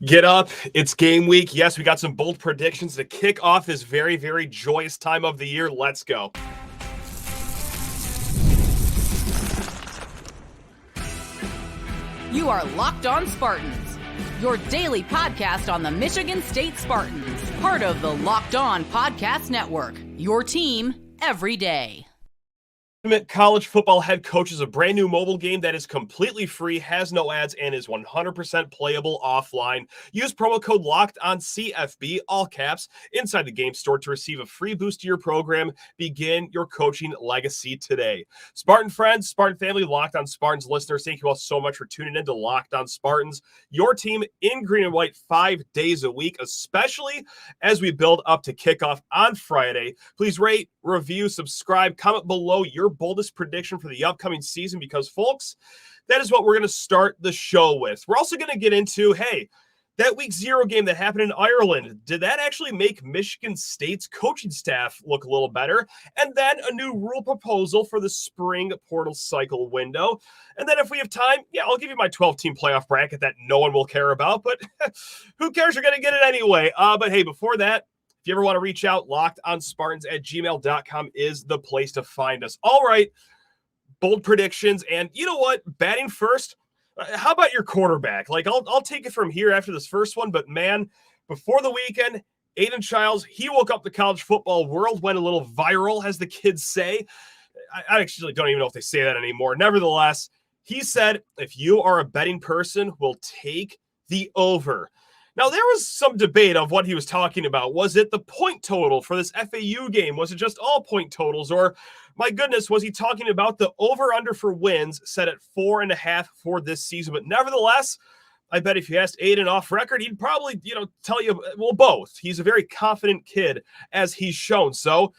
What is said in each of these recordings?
Get up. It's game week. Yes, we got some bold predictions to kick off this very, very joyous time of the year. Let's go. You are Locked On Spartans, your daily podcast on the Michigan State Spartans, part of the Locked On Podcast Network, your team every day. College football head coach is a brand new mobile game that is completely free, has no ads, and is 100% playable offline. Use promo code LOCKEDONCFB, all caps, inside the game store to receive a free boost to your program. Begin your coaching legacy today. Spartan friends, Spartan family, Locked On Spartans listeners, thank you all so much for tuning in to Locked On Spartans, your team in green and white 5 days a week, especially as we build up to kickoff on Friday. Please rate, review, subscribe, comment below your boldest prediction for the upcoming season, because folks, that is what we're going to start the show with. We're also going to get into, hey, that week 0 game that happened in Ireland, did that actually make Michigan State's coaching staff look a little better? And then a new rule proposal for the spring portal cycle window. And then if we have time, I'll give you my 12-team playoff bracket that no one will care about, but who cares? You're going to get it anyway. But hey, before that, if you ever want to reach out, lockedonspartans@gmail.com is the place to find us. All right, bold predictions. And you know what? Batting first, how about your quarterback? Like, I'll take it from here after this first one. But, man, before the weekend, Aidan Chiles, he woke up the college football world, went a little viral, as the kids say. I actually don't even know if they say that anymore. Nevertheless, he said, if you are a betting person, we'll take the over. Now, there was some debate of what he was talking about. Was it the point total for this FAU game? Was it just all point totals? Or, my goodness, was he talking about the over-under for wins set at 4.5 for this season? But nevertheless, I bet if you asked Aidan off record, he'd probably, tell you, well, both. He's a very confident kid, as he's shown. So,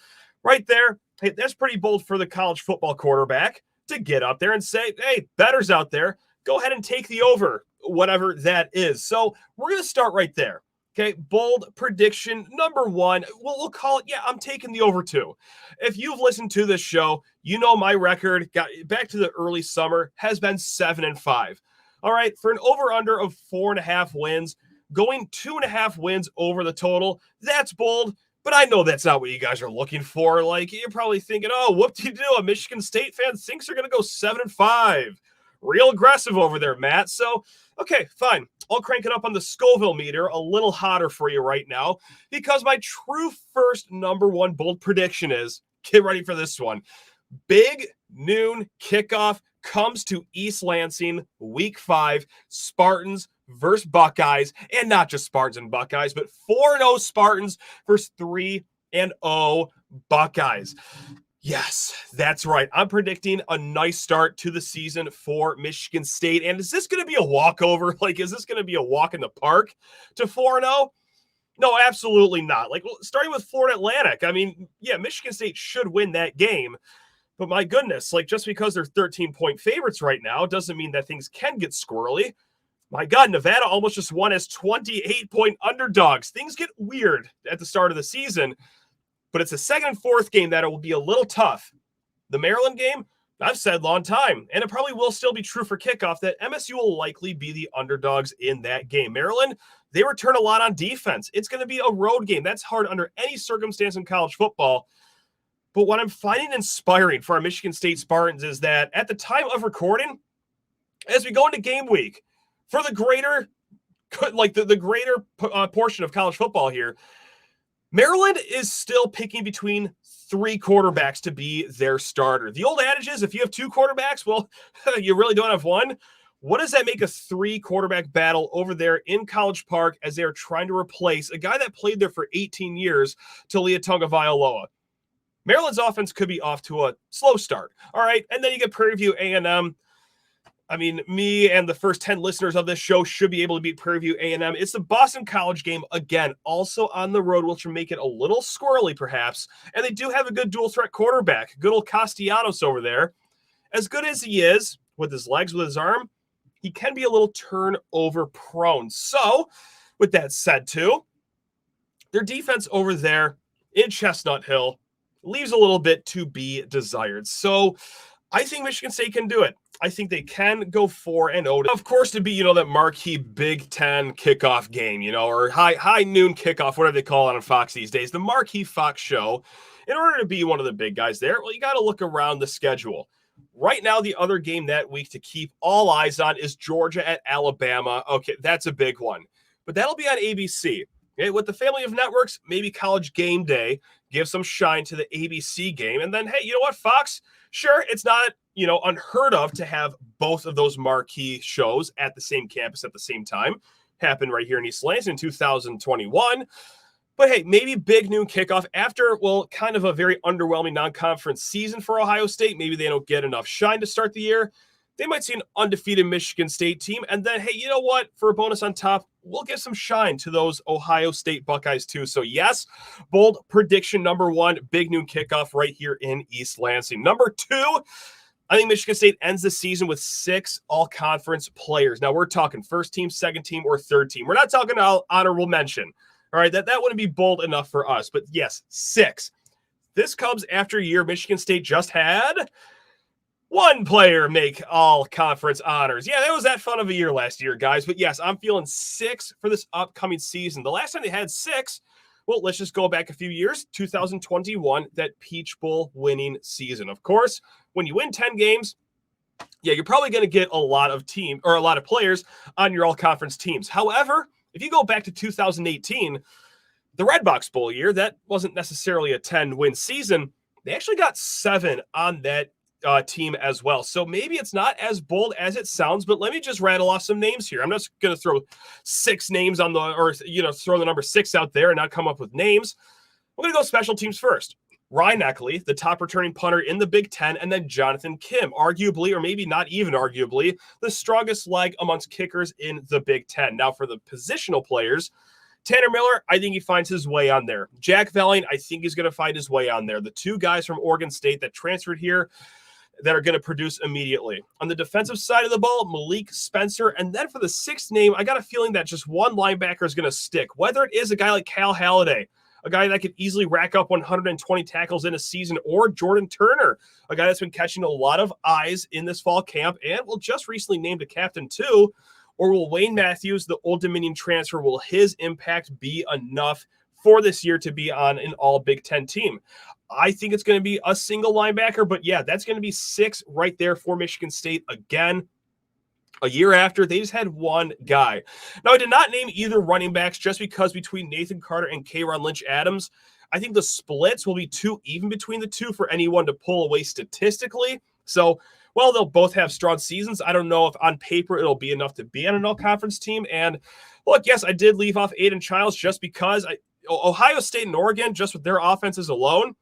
right there, hey, that's pretty bold for the college football quarterback to get up there and say, hey, bettors out there, go ahead and take the over, whatever that is. So we're going to start right there. Okay, bold prediction number one. We'll call it, I'm taking the over 2. If you've listened to this show, you know my record, got back to the early summer, has been 7-5. All right, for an over-under of 4.5 wins, going 2.5 wins over the total, that's bold. But I know that's not what you guys are looking for. Like, you're probably thinking, oh, whoop-de-doo, a Michigan State fan thinks they're going to go 7-5. Real aggressive over there, Matt. So, okay, fine. I'll crank it up on the Scoville meter a little hotter for you right now, because my true first number one bold prediction is, get ready for this one, Big Noon Kickoff comes to East Lansing, week 5, Spartans versus Buckeyes, and not just Spartans and Buckeyes, but 4-0 Spartans versus 3-0 Buckeyes. Yes, that's right. I'm predicting a nice start to the season for Michigan State. And is this going to be a walkover? Like, is this going to be a walk in the park to 4-0? No, absolutely not. Like, starting with Florida Atlantic, I mean, Michigan State should win that game. But my goodness, like, just because they're 13-point favorites right now doesn't mean that things can get squirrely. My God, Nevada almost just won as 28-point underdogs. Things get weird at the start of the season. But it's the second and fourth game that it will be a little tough. The Maryland game, I've said long time, and it probably will still be true for kickoff, that MSU will likely be the underdogs in that game. Maryland, they return a lot on defense. It's going to be a road game. That's hard under any circumstance in college football. But what I'm finding inspiring for our Michigan State Spartans is that at the time of recording, as we go into game week, for the greater, portion of college football here, Maryland is still picking between 3 quarterbacks to be their starter. The old adage is, if you have 2 quarterbacks, well, you really don't have one. What does that make a 3-quarterback battle over there in College Park as they're trying to replace a guy that played there for 18 years, Talia Tagovailoa? Maryland's offense could be off to a slow start. All right, and then you get Prairie View A&M. I mean, me and the first 10 listeners of this show should be able to beat Prairie View A&M. It's the Boston College game, again, also on the road, which will make it a little squirrely, perhaps. And they do have a good dual-threat quarterback, good old Castellanos over there. As good as he is, with his legs, with his arm, he can be a little turnover-prone. So, with that said, too, their defense over there in Chestnut Hill leaves a little bit to be desired. So, I think Michigan State can do it. I think they can go 4-0. Of course, to be, that marquee Big Ten kickoff game, or high noon kickoff, whatever they call it on Fox these days, the marquee Fox show. In order to be one of the big guys there, well, you got to look around the schedule. Right now, the other game that week to keep all eyes on is Georgia at Alabama. Okay, that's a big one. But that'll be on ABC. Okay, with the family of networks, maybe College Game Day, give some shine to the ABC game. And then, hey, you know what, Fox? Sure, it's not, unheard of to have both of those marquee shows at the same campus at the same time. Happened right here in East Lansing in 2021. But hey, maybe Big Noon Kickoff after, kind of a very underwhelming non-conference season for Ohio State. Maybe they don't get enough shine to start the year. They might see an undefeated Michigan State team. And then, hey, you know what? For a bonus on top, we'll give some shine to those Ohio State Buckeyes too. So yes, bold prediction number 1, Big Noon Kickoff right here in East Lansing. Number 2, I think Michigan State ends the season with 6 all-conference players. Now we're talking first team, second team, or third team. We're not talking honorable mention. All right, that wouldn't be bold enough for us. But yes, 6. This comes after a year Michigan State just had 1 player make all conference honors. Yeah, that was that fun of a year last year, guys. But yes, I'm feeling 6 for this upcoming season. The last time they had 6, well, let's just go back a few years, 2021, that Peach Bowl winning season. Of course, when you win 10 games, yeah, you're probably going to get a lot of players on your all-conference teams. However, if you go back to 2018, the Redbox Bowl year, that wasn't necessarily a 10-win season. They actually got 7 on that team as well. So maybe it's not as bold as it sounds, but let me just rattle off some names here. I'm not going to throw 6 names throw the number 6 out there and not come up with names. We're going to go special teams first. Ryan Eckley, the top returning punter in the Big Ten, and then Jonathan Kim, arguably, or maybe not even arguably, the strongest leg amongst kickers in the Big Ten. Now, for the positional players, Tanner Miller, I think he finds his way on there. Jack Velling, I think he's going to find his way on there. The 2 guys from Oregon State that transferred here that are going to produce immediately. On the defensive side of the ball, Malik Spencer. And then for the 6th name, I got a feeling that just one linebacker is going to stick, whether it is a guy like Cal Halliday, a guy that could easily rack up 120 tackles in a season, or Jordan Turner, a guy that's been catching a lot of eyes in this fall camp and will just recently named a captain too. Or will Wayne Matthews, the Old Dominion transfer, will his impact be enough for this year to be on an all Big Ten team? I think it's going to be a single linebacker, but yeah, that's going to be 6 right there for Michigan State again. A year after, they just had 1 guy. Now, I did not name either running backs just because between Nathan Carter and K'Ron Lynch-Adams, I think the splits will be too even between the 2 for anyone to pull away statistically. So, well, they'll both have strong seasons. I don't know if on paper it'll be enough to be on an all-conference team. And look, yes, I did leave off Aidan Chiles just because Ohio State and Oregon, just with their offenses alone,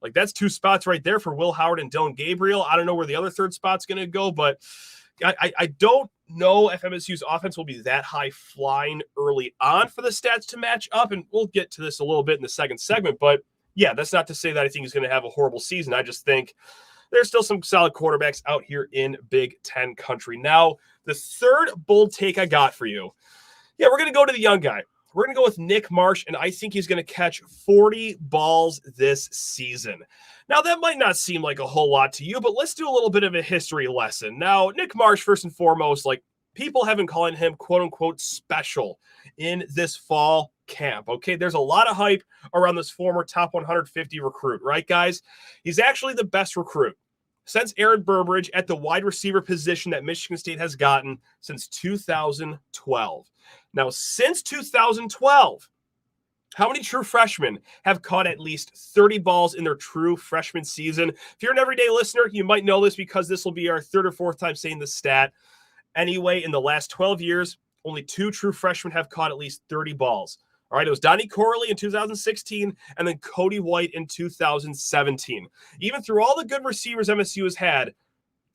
like that's 2 spots right there for Will Howard and Dylan Gabriel. I don't know where the other 3rd spot's going to go, but I don't know if MSU's offense will be that high flying early on for the stats to match up, and we'll get to this a little bit in the second segment. But yeah, that's not to say that I think he's going to have a horrible season. I just think there's still some solid quarterbacks out here in Big Ten country. Now, the 3rd bold take I got for you, yeah, we're going to go to the young guy. We're going to go with Nick Marsh, and I think he's going to catch 40 balls this season. Now, that might not seem like a whole lot to you, but let's do a little bit of a history lesson. Now, Nick Marsh, first and foremost, people have been calling him quote-unquote special in this fall camp, okay? There's a lot of hype around this former top 150 recruit, right, guys? He's actually the best recruit since Aaron Burbridge at the wide receiver position that Michigan State has gotten since 2012. Now, since 2012, how many true freshmen have caught at least 30 balls in their true freshman season? If you're an everyday listener, you might know this because this will be our 3rd or 4th time saying this stat. Anyway, in the last 12 years, only 2 true freshmen have caught at least 30 balls. All right, it was Donnie Corley in 2016 and then Cody White in 2017. Even through all the good receivers MSU has had,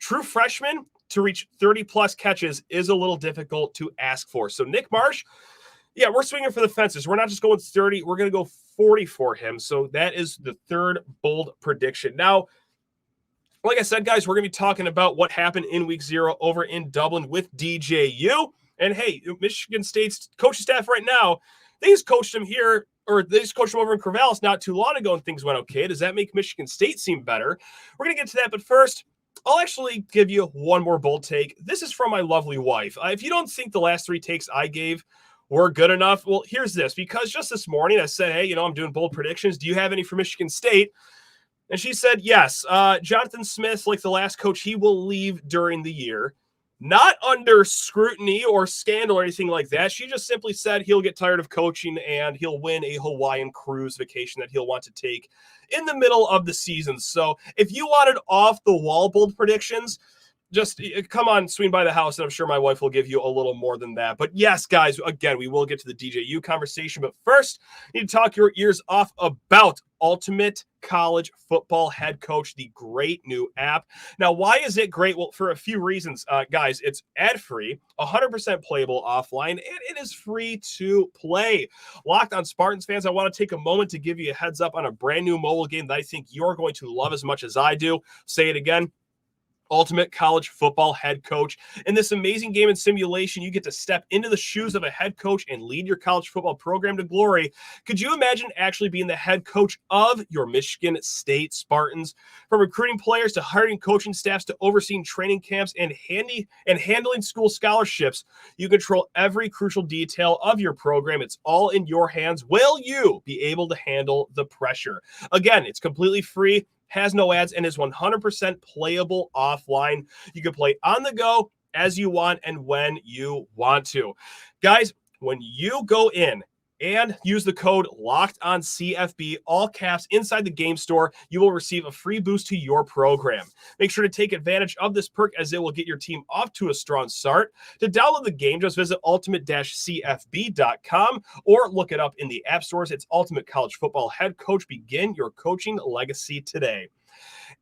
true freshmen to reach 30-plus catches is a little difficult to ask for. So Nick Marsh, yeah, we're swinging for the fences. We're not just going 30. We're going to go 40 for him. So that is the 3rd bold prediction. Now, like I said, guys, we're going to be talking about what happened in week 0 over in Dublin with DJU. And, hey, Michigan State's coaching staff right now, they just coached him here, or they just coached him over in Corvallis not too long ago, and things went okay. Does that make Michigan State seem better? We're going to get to that, but first, I'll actually give you one more bold take. This is from my lovely wife. If you don't think the last 3 takes I gave were good enough, well, here's this. Because just this morning I said, hey, I'm doing bold predictions. Do you have any for Michigan State? And she said, yes. Jonathan Smith, like the last coach, he will leave during the year. Not under scrutiny or scandal or anything like that. She just simply said he'll get tired of coaching and he'll win a Hawaiian cruise vacation that he'll want to take in the middle of the season. So if you wanted off the wall bold predictions, just come on, swing by the house, and I'm sure my wife will give you a little more than that. But yes, guys, again, we will get to the DJU conversation. But first, you need to talk your ears off about Ultimate College Football Head Coach, the great new app. Now, why is it great? Well, for a few reasons, guys. It's ad-free, 100% playable offline, and it is free to play. Locked on Spartans fans, I want to take a moment to give you a heads up on a brand new mobile game that I think you're going to love as much as I do. Say it again. Ultimate College Football Head Coach. In this amazing game and simulation, you get to step into the shoes of a head coach and lead your college football program to glory. Could you imagine actually being the head coach of your Michigan State Spartans? From recruiting players to hiring coaching staffs to overseeing training camps and handling school scholarships, you control every crucial detail of your program. It's all in your hands. Will you be able to handle the pressure? Again, it's completely free, has no ads, and is 100% playable offline. You can play on the go as you want and when you want to. Guys, when you go in and use the code LOCKEDONCFB, all caps, inside the game store, you will receive a free boost to your program. Make sure to take advantage of this perk as it will get your team off to a strong start. To download the game, just visit ultimate-cfb.com or look it up in the app stores. It's Ultimate College Football Head Coach. Begin your coaching legacy today.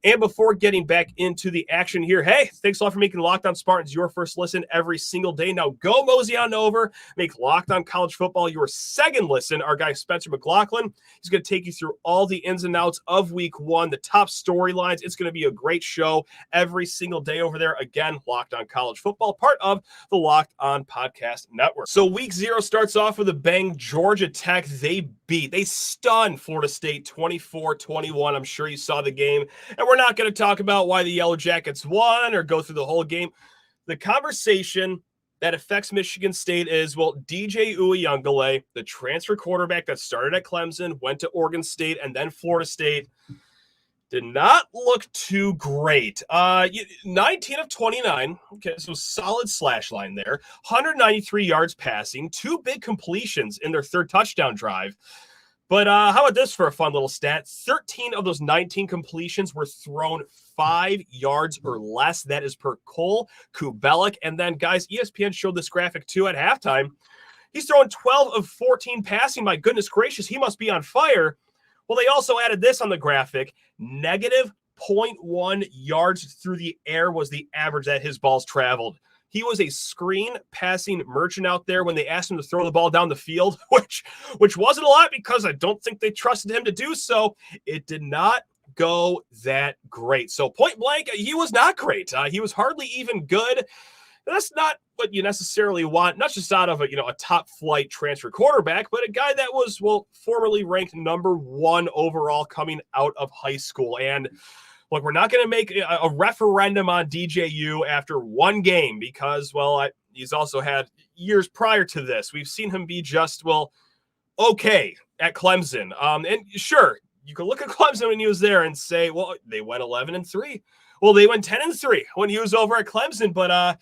And before getting back into the action here, hey, thanks a lot for making Locked On Spartans your first listen every single day. Now go mosey on over, make Locked On College Football your second listen. Our guy Spencer McLaughlin, he's going to take you through all the ins and outs of week 1, the top storylines. It's going to be a great show every single day over there. Again, Locked On College Football, part of the Locked On Podcast Network. So week 0 starts off with a bang. Georgia Tech, they stunned Florida State 24-21. I'm sure you saw the game. And we're not going to talk about why the Yellow Jackets won or go through the whole game. The conversation that affects Michigan State is, well, DJ Uiagalelei, the transfer quarterback that started at Clemson, went to Oregon State and then Florida State, did not look too great. 19 of 29. Okay, so solid slash line there. 193 yards passing, 2 big completions in their third touchdown drive. But how about this for a fun little stat? 13 of those 19 completions were thrown 5 yards or less. That is per Cole Kubelek. And then, guys, ESPN showed this graphic too at halftime. He's throwing 12 of 14 passing. My goodness gracious, he must be on fire. Well, they also added this on the graphic. Negative 0.1 yards through the air was the average that his balls traveled. He was a screen passing merchant out there when they asked him to throw the ball down the field, which wasn't a lot because I don't think they trusted him to do so. It did not go that great. So point blank, he was not great. He was hardly even good. That's not what you necessarily want, not just out of a top flight transfer quarterback, but a guy that was, well, formerly ranked number 1 overall coming out of high school. And look, we're not going to make a referendum on DJU after one game because, well, he's also had years prior to this. We've seen him be just, well, okay at Clemson. And sure, you can look at Clemson when he was there and say, well, they went 11-3. Well, they went 10-3 when he was over at Clemson. But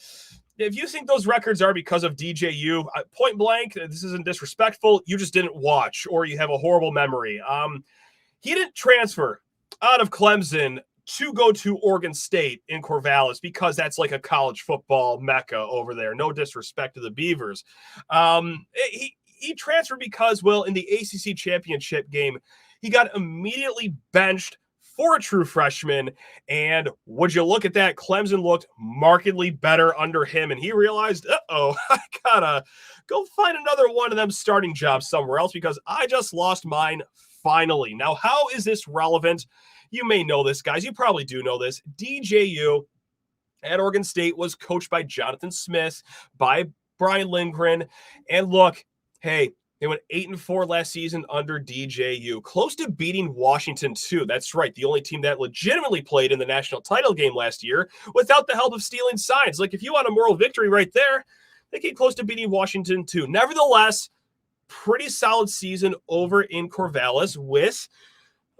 if you think those records are because of DJU, point blank, this isn't disrespectful. You just didn't watch or you have a horrible memory. He didn't transfer out of Clemson to go to Oregon State in Corvallis because that's like a college football mecca over there. No disrespect to the Beavers. He transferred because, well, in the ACC championship game, he got immediately benched for a true freshman. And would you look at that? Clemson looked markedly better under him. And he realized, I gotta go find another one of them starting jobs somewhere else because I just lost mine finally. Now, how is this relevant? You may know this, guys. You probably do know this. DJU at Oregon State was coached by Jonathan Smith, by Brian Lindgren. And look, hey, They went 8-4 last season under DJU, close to beating Washington too. That's right, the only team that legitimately played in the national title game last year without the help of stealing signs. Like, if you want a moral victory right there, they came close to beating Washington too. Nevertheless, pretty solid season over in Corvallis with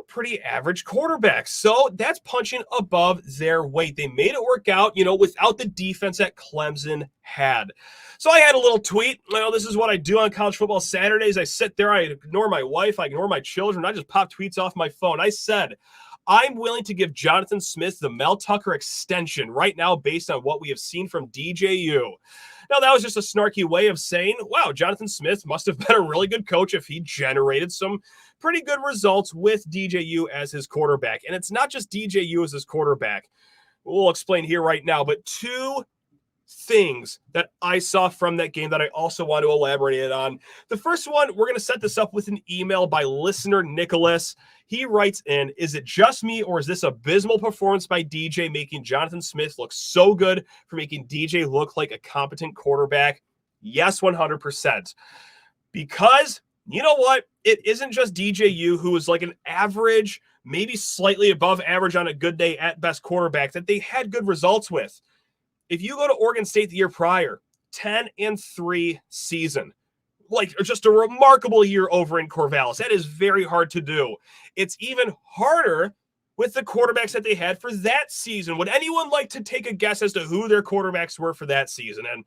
a pretty average quarterback. So that's punching above their weight. They made it work out, without the defense that Clemson had. So I had a little tweet. This is what I do on college football Saturdays. I sit there, I ignore my wife, I ignore my children, I just pop tweets off my phone. I said, I'm willing to give Jonathan Smith the Mel Tucker extension right now based on what we have seen from DJU. Now, that was just a snarky way of saying, wow, Jonathan Smith must have been a really good coach if he generated some pretty good results with DJU as his quarterback. And it's not just DJU as his quarterback. We'll explain here right now, but two things that I saw from that game that I also want to elaborate on. The first one, we're going to set this up with an email by listener Nicholas. He writes in, is it just me or is this abysmal performance by DJ making Jonathan Smith look so good for making DJ look like a competent quarterback? Yes, 100%. Because you know what? It isn't just DJU who is like an average, maybe slightly above average on a good day at best quarterback that they had good results with. If you go to Oregon State the year prior, 10-3 season, like just a remarkable year over in Corvallis. That is very hard to do. It's even harder with the quarterbacks that they had for that season. Would anyone like to take a guess as to who their quarterbacks were for that season? And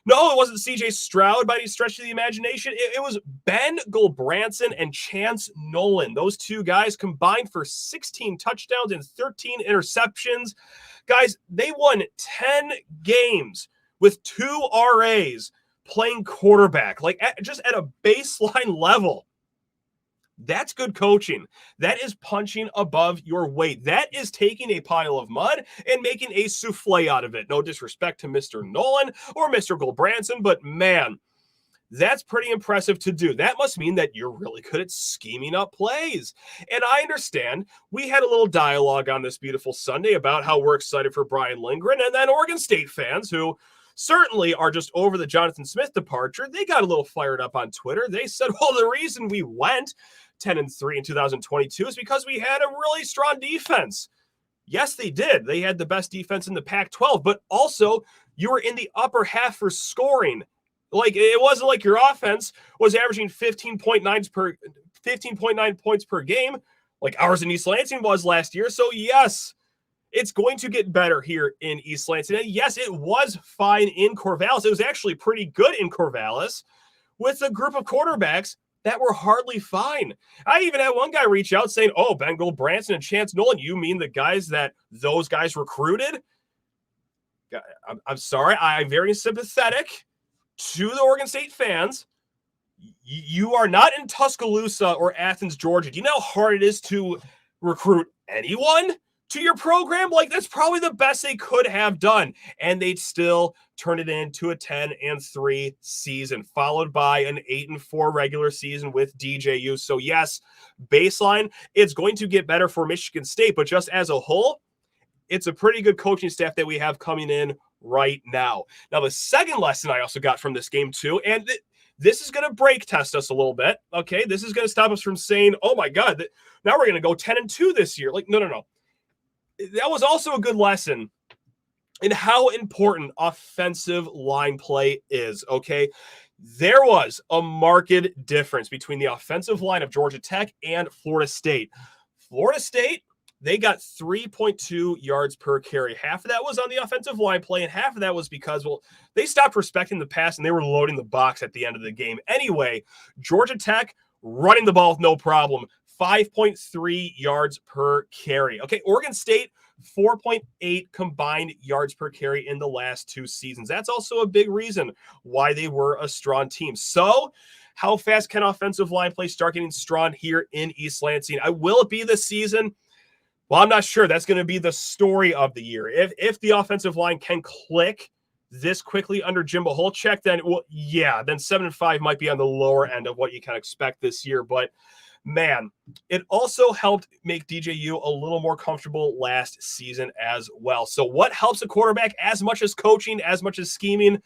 no, it wasn't C.J. Stroud by any stretch of the imagination. It was Ben Gulbranson and Chance Nolan. Those two guys combined for 16 touchdowns and 13 interceptions. Guys, they won 10 games with 2 RAs playing quarterback, just at a baseline level. That's good coaching. That is punching above your weight. That is taking a pile of mud and making a souffle out of it. No disrespect to Mr. Nolan or Mr. Gulbranson, but man, that's pretty impressive to do. That must mean that you're really good at scheming up plays. And I understand we had a little dialogue on this beautiful Sunday about how we're excited for Brian Lindgren, and then Oregon State fans who certainly are just over the Jonathan Smith departure, they got a little fired up on Twitter. They said, well, the reason we went 10-3 in 2022 is because we had a really strong defense. Yes, they did. They had the best defense in the Pac-12, but also you were in the upper half for scoring. Like, it wasn't like your offense was averaging 15.9 points per game like ours in East Lansing was last year. So yes, it's going to get better here in East Lansing. And yes, it was fine in Corvallis. It was actually pretty good in Corvallis with a group of quarterbacks that were hardly fine. I even had one guy reach out saying, oh, Ben Gulbranson and Chance Nolan, you mean the guys that those guys recruited? I'm sorry. I'm very sympathetic to the Oregon State fans. You are not in Tuscaloosa or Athens, Georgia. Do you know how hard it is to recruit anyone to your program? Like, that's probably the best they could have done. And they'd still turn it into a 10-3 season, followed by an 8-4 regular season with DJU. So yes, baseline, it's going to get better for Michigan State, but just as a whole, it's a pretty good coaching staff that we have coming in right now. Now, the second lesson I also got from this game too, and this is going to break test us a little bit. Okay. This is going to stop us from saying, oh my God, now we're going to go 10-2 this year. Like, no. That was also a good lesson in how important offensive line play is, okay? There was a marked difference between the offensive line of Georgia Tech and Florida State. Florida State, they got 3.2 yards per carry. Half of that was on the offensive line play, and half of that was because, they stopped respecting the pass, and they were loading the box at the end of the game. Anyway, Georgia Tech running the ball with no problem. 5.3 yards per carry. Okay, Oregon State, 4.8 combined yards per carry in the last 2 seasons. That's also a big reason why they were a strong team. So, how fast can offensive line play start getting strong here in East Lansing? Will it be this season? Well, I'm not sure. That's going to be the story of the year. If the offensive line can click this quickly under Jimbo Holchek, then 7-5 might be on the lower end of what you can expect this year. But man, it also helped make DJU a little more comfortable last season as well. So what helps a quarterback as much as coaching, as much as scheming?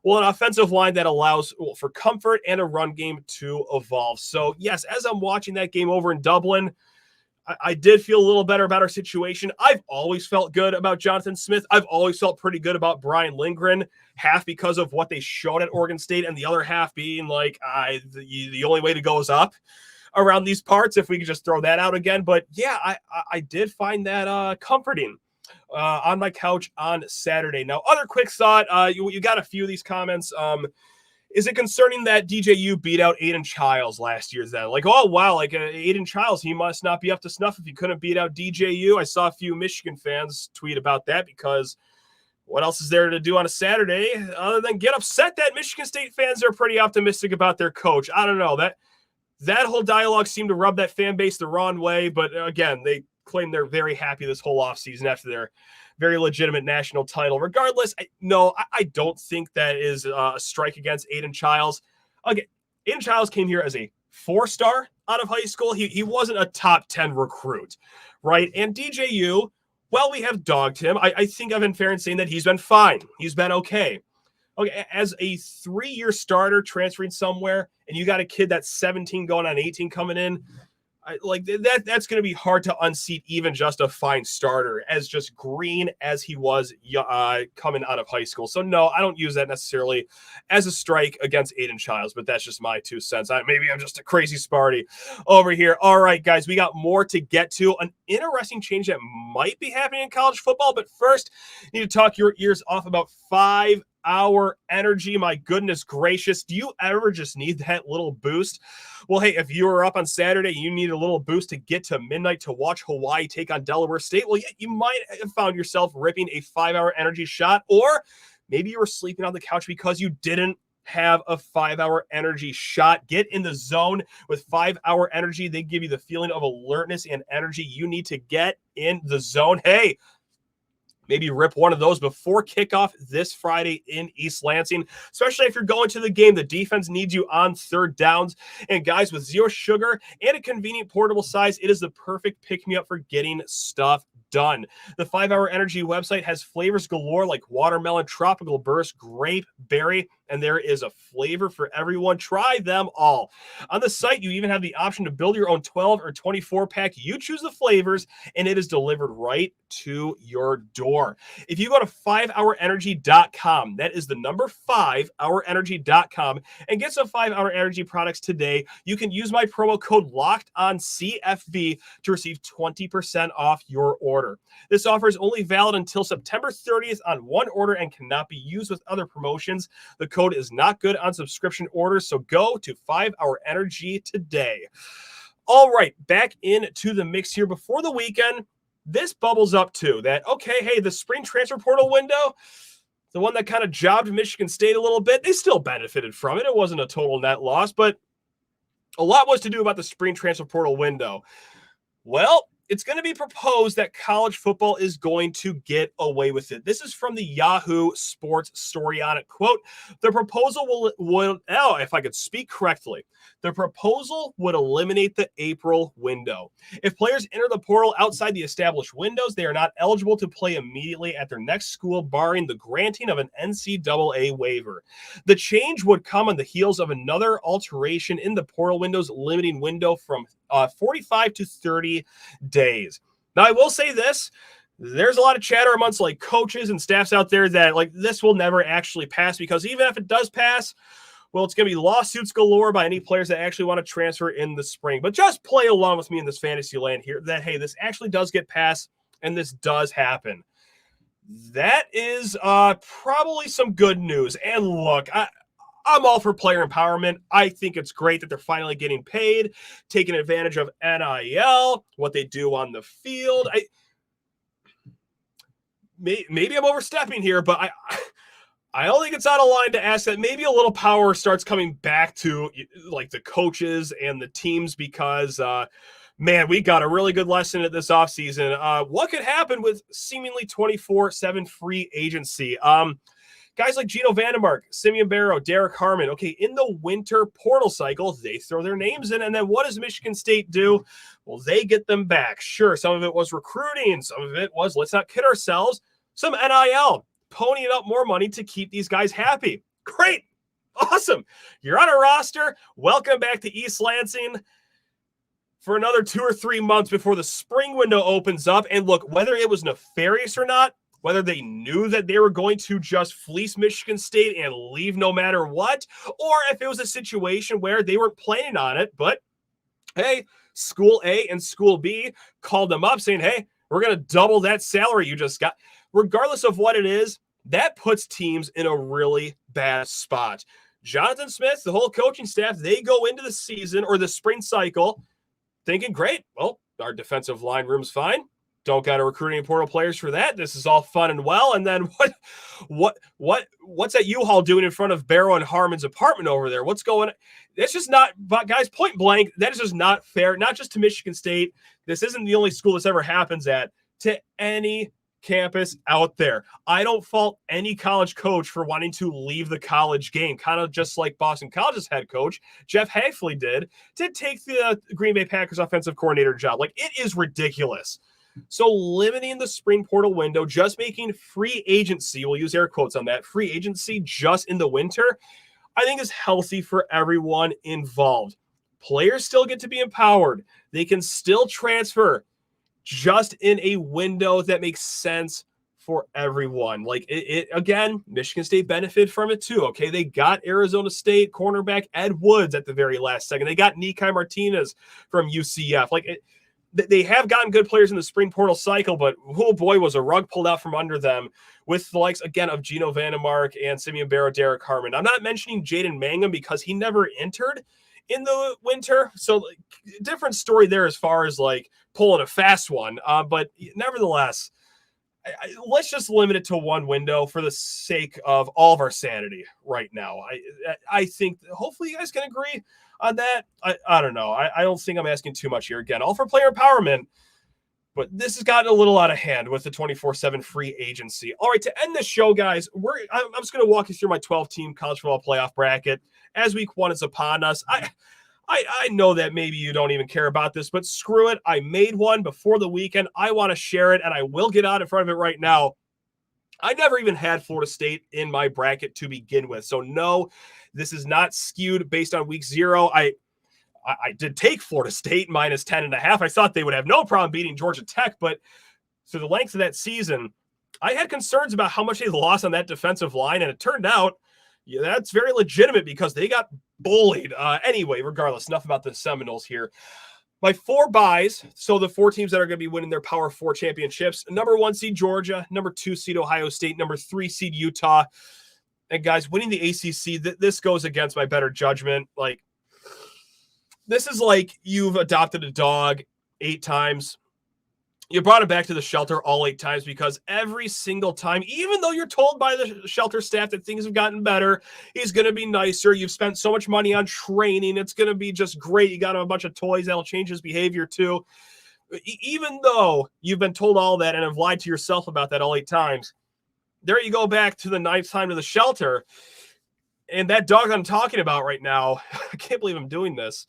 Well, an offensive line that allows for comfort and a run game to evolve. So, yes, as I'm watching that game over in Dublin, I did feel a little better about our situation. I've always felt good about Jonathan Smith. I've always felt pretty good about Brian Lindgren, half because of what they showed at Oregon State and the other half being like the only way to go is up around these parts, if we could just throw that out again. But, yeah, I did find that comforting. On my couch on Saturday. Now, other quick thought, you got a few of these comments. Is it concerning that DJU beat out Aidan Chiles last year? Then, like, oh, wow, like Aidan Chiles, he must not be up to snuff if he couldn't beat out DJU. I saw a few Michigan fans tweet about that because what else is there to do on a Saturday other than get upset that Michigan State fans are pretty optimistic about their coach? I don't know. That whole dialogue seemed to rub that fan base the wrong way, but again, they claim they're very happy this whole offseason after their very legitimate national title. Regardless, I don't think that is a strike against Aidan Chiles. Again, Aidan Chiles came here as a 4-star out of high school. He wasn't a top 10 recruit, right? And DJU, well, we have dogged him. I think I've been fair in saying that he's been fine. He's been okay. Okay, as a 3-year starter transferring somewhere, and you got a kid that's 17 going on 18 coming in, that's going to be hard to unseat even just a fine starter, as just green as he was coming out of high school. So, no, I don't use that necessarily as a strike against Aidan Chiles, but that's just my 2 cents. Maybe I'm just a crazy Sparty over here. All right, guys, we got more to get to. An interesting change that might be happening in college football, but first, you need to talk your ears off about 5-hour energy. My goodness gracious. Do you ever just need that little boost? Well, hey, if you were up on Saturday, you need a little boost to get to midnight to watch Hawaii take on Delaware State. Well, yeah, you might have found yourself ripping a 5-hour energy shot, or maybe you were sleeping on the couch because you didn't have a 5-hour energy shot. Get in the zone with 5-hour energy. They give you the feeling of alertness and energy you need to get in the zone. Hey, maybe rip one of those before kickoff this Friday in East Lansing, especially if you're going to the game. The defense needs you on third downs. And guys, with zero sugar and a convenient portable size, it is the perfect pick-me-up for getting stuff done. The 5-hour energy website has flavors galore like watermelon, tropical burst, grape, berry, and there is a flavor for everyone. Try them all. On the site, you even have the option to build your own 12 or 24 pack. You choose the flavors, and it is delivered right to your door. If you go to 5hourenergy.com, that is the number 5hourenergy.com, and get some 5-hour energy products today, you can use my promo code LOCKEDONCFB to receive 20% off your order. This offer is only valid until September 30th on one order and cannot be used with other promotions. The code is not good on subscription orders, so go to 5-hour energy today. All right, back into the mix here before the weekend. This bubbles up too that, okay, hey, the spring transfer portal window, the one that kind of jobbed Michigan State a little bit, they still benefited from it. It wasn't a total net loss, but a lot was to do about the spring transfer portal window. Well, it's going to be proposed that college football is going to get away with it. This is from the Yahoo Sports story on it. Quote, the proposal will if I could speak correctly, the proposal would eliminate the April window. If players enter the portal outside the established windows, they are not eligible to play immediately at their next school, barring the granting of an NCAA waiver. The change would come on the heels of another alteration in the portal window's limiting window from 45 to 30 days. Now, I will say this. There's a lot of chatter amongst like coaches and staffs out there that like this will never actually pass, because even if it does pass, well, it's going to be lawsuits galore by any players that actually want to transfer in the spring. But just play along with me in this fantasy land here that, hey, this actually does get passed and this does happen. That is probably some good news. And look, I'm all for player empowerment. I think it's great that they're finally getting paid, taking advantage of NIL, what they do on the field. Maybe I'm overstepping here, but I don't think it's out of line to ask that maybe a little power starts coming back to like the coaches and the teams, because man, we got a really good lesson at this offseason. What could happen with seemingly 24/7 free agency? Guys like Gino Vandermark, Simeon Barrow, Derek Harmon, okay, in the winter portal cycle, they throw their names in, and then what does Michigan State do? Well, they get them back. Sure, some of it was recruiting, some of it was, let's not kid ourselves, some NIL, ponying up more money to keep these guys happy. Great. Awesome. You're on a roster. Welcome back to East Lansing for another 2 or 3 months before the spring window opens up. And look, whether it was nefarious or not, whether they knew that they were going to just fleece Michigan State and leave no matter what, or if it was a situation where they weren't planning on it, but hey, School A and School B called them up saying, hey, we're going to double that salary you just got. Regardless of what it is, that puts teams in a really bad spot. Jonathan Smith, the whole coaching staff, they go into the season or the spring cycle thinking, great, well, our defensive line room's fine. Don't got to recruit any portal players for that. This is all fun and well. And then what's that U-Haul doing in front of Barrow and Harmon's apartment over there? What's going on? That's just not, guys, point blank, that is just not fair, not just to Michigan State. This isn't the only school this ever happens at, to any campus out there. I don't fault any college coach for wanting to leave the college game, kind of just like Boston College's head coach, Jeff Hafley, did to take the Green Bay Packers offensive coordinator job. Like, it is ridiculous. So limiting the spring portal window, just making free agency, we'll use air quotes on that, free agency just in the winter, I think is healthy for everyone involved. Players still get to be empowered. They can still transfer just in a window that makes sense for everyone. Like it again, Michigan State benefited from it too. Okay, they got Arizona State cornerback Ed Woods at the very last second. They got Nikai Martinez from UCF. They have gotten good players in the spring portal cycle, but oh boy, was a rug pulled out from under them with the likes, again, of Gino Vandemark and Simeon Barrow, Derek Harmon. I'm not mentioning Jaden Mangum because he never entered in the winter. So different story there as far as like pulling a fast one. But nevertheless, let's just limit it to one window for the sake of all of our sanity right now. I think hopefully you guys can agree on that. I don't know. I don't think I'm asking too much here. Again, all for player empowerment, but this has gotten a little out of hand with the 24/7 free agency. All right, to end the show, guys, I'm just going to walk you through my 12-team college football playoff bracket as week 1 is upon us. I know that maybe you don't even care about this, but screw it. I made one before the weekend. I want to share it, and I will get out in front of it right now. I never even had Florida State in my bracket to begin with. So no, this is not skewed based on week 0. I did take Florida State minus 10.5. I thought they would have no problem beating Georgia Tech, but through the length of that season, I had concerns about how much they lost on that defensive line, and it turned out that's very legitimate because they got bullied. Anyway, regardless, enough about the Seminoles here. My 4 buys, so the 4 teams that are going to be winning their Power 4 championships, number 1 seed Georgia, number 2 seed Ohio State, number 3 seed Utah. And guys, winning the ACC, this goes against my better judgment. Like, this is like you've adopted a dog 8 times. You brought him back to the shelter all 8 times because every single time, even though you're told by the shelter staff that things have gotten better, he's going to be nicer. You've spent so much money on training. It's going to be just great. You got him a bunch of toys that'll change his behavior too. Even though you've been told all that and have lied to yourself about that all 8 times, there you go back to the 9th time to the shelter. And that dog I'm talking about right now, I can't believe I'm doing this,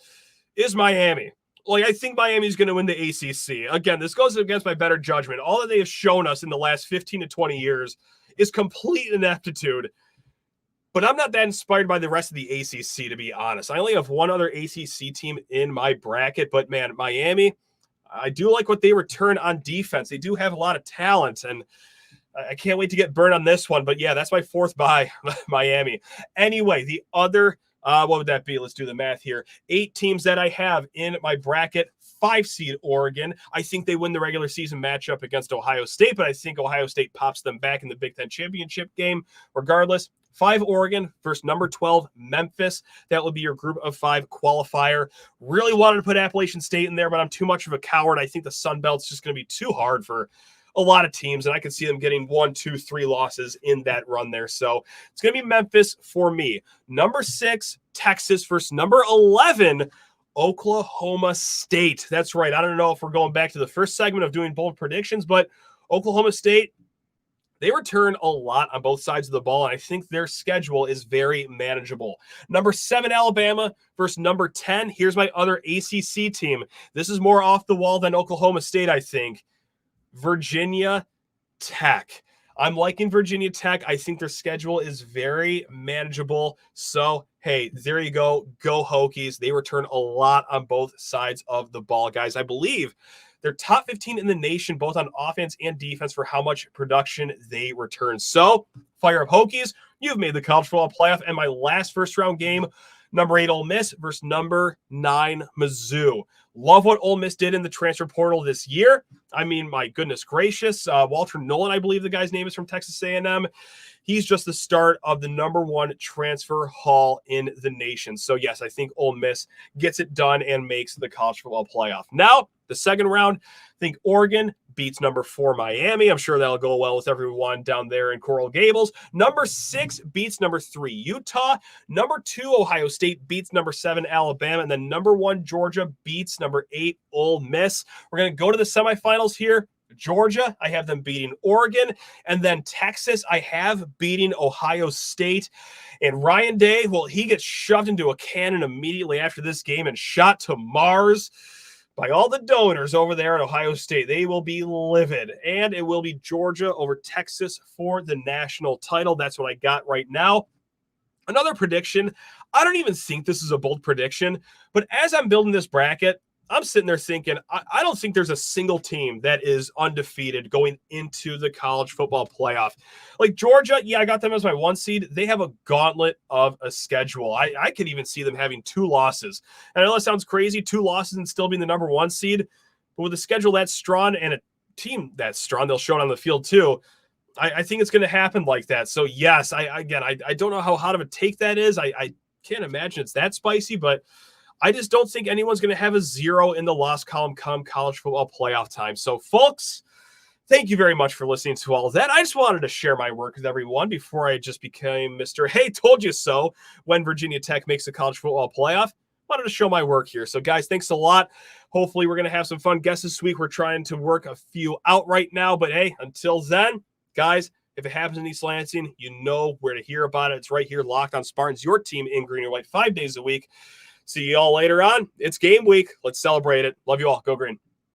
is Miami. Like, I think Miami's going to win the ACC. Again, this goes against my better judgment. All that they have shown us in the last 15 to 20 years is complete ineptitude. But I'm not that inspired by the rest of the ACC, to be honest. I only have one other ACC team in my bracket. But, man, Miami, I do like what they return on defense. They do have a lot of talent, and I can't wait to get burned on this one. But, yeah, that's my 4th buy, Miami. Anyway, the other what would that be? Let's do the math here. 8 teams that I have in my bracket. 5 seed Oregon. I think they win the regular season matchup against Ohio State, but I think Ohio State pops them back in the Big Ten championship game. Regardless, 5 Oregon versus number 12 Memphis. That will be your group of 5 qualifier. Really wanted to put Appalachian State in there, but I'm too much of a coward. I think the Sun Belt's just going to be too hard for a lot of teams, and I could see them getting 1, 2, 3 losses in that run there. So it's going to be Memphis for me. Number 6, Texas versus number 11, Oklahoma State. That's right. I don't know if we're going back to the first segment of doing bold predictions, but Oklahoma State, they return a lot on both sides of the ball, and I think their schedule is very manageable. Number 7, Alabama versus number 10. Here's my other ACC team. This is more off the wall than Oklahoma State, I think. Virginia Tech. I'm liking Virginia Tech. I think their schedule is very manageable. So, hey, there you go. Go Hokies. They return a lot on both sides of the ball, guys. I believe they're top 15 in the nation, both on offense and defense, for how much production they return. So, fire up Hokies. You've made the college football playoff. And my last first-round game, number 8 Ole Miss versus number 9 Mizzou. Love what Ole Miss did in the transfer portal this year. I mean, my goodness gracious. Walter Nolan, I believe the guy's name is, from Texas A&M. He's just the start of the number 1 transfer haul in the nation. So, yes, I think Ole Miss gets it done and makes the college football playoff. Now, the second round, I think Oregon beats number 4 Miami. I'm sure that'll go well with everyone down there in Coral Gables. Number 6 beats number 3 Utah. Number 2 Ohio State beats number 7 Alabama. And then number 1 Georgia beats number 8 Ole Miss. We're going to go to the semifinals here. Georgia, I have them beating Oregon. And then Texas, I have beating Ohio State. And Ryan Day, well, he gets shoved into a cannon immediately after this game and shot to Mars by all the donors over there at Ohio State. They will be livid. And it will be Georgia over Texas for the national title. That's what I got right now. Another prediction. I don't even think this is a bold prediction, but as I'm building this bracket, I'm sitting there thinking, I don't think there's a single team that is undefeated going into the college football playoff. Like Georgia, yeah, I got them as my 1 seed. They have a gauntlet of a schedule. I could even see them having 2 losses. And I know that sounds crazy, 2 losses and still being the number 1 seed. But with a schedule that's strong and a team that's strong, they'll show it on the field too. I think it's going to happen like that. So, yes, I don't know how hot of a take that is. I can't imagine it's that spicy, but I just don't think anyone's going to have a 0 in the loss column come college football playoff time. So, folks, thank you very much for listening to all of that. I just wanted to share my work with everyone before I just became Mr. Hey, told you so when Virginia Tech makes the college football playoff. Wanted to show my work here. So, guys, thanks a lot. Hopefully, we're going to have some fun guests this week. We're trying to work a few out right now. But, hey, until then, guys, if it happens in East Lansing, you know where to hear about it. It's right here, Locked on Spartans, your team in green and white 5 days a week. See you all later on. It's game week. Let's celebrate it. Love you all. Go green.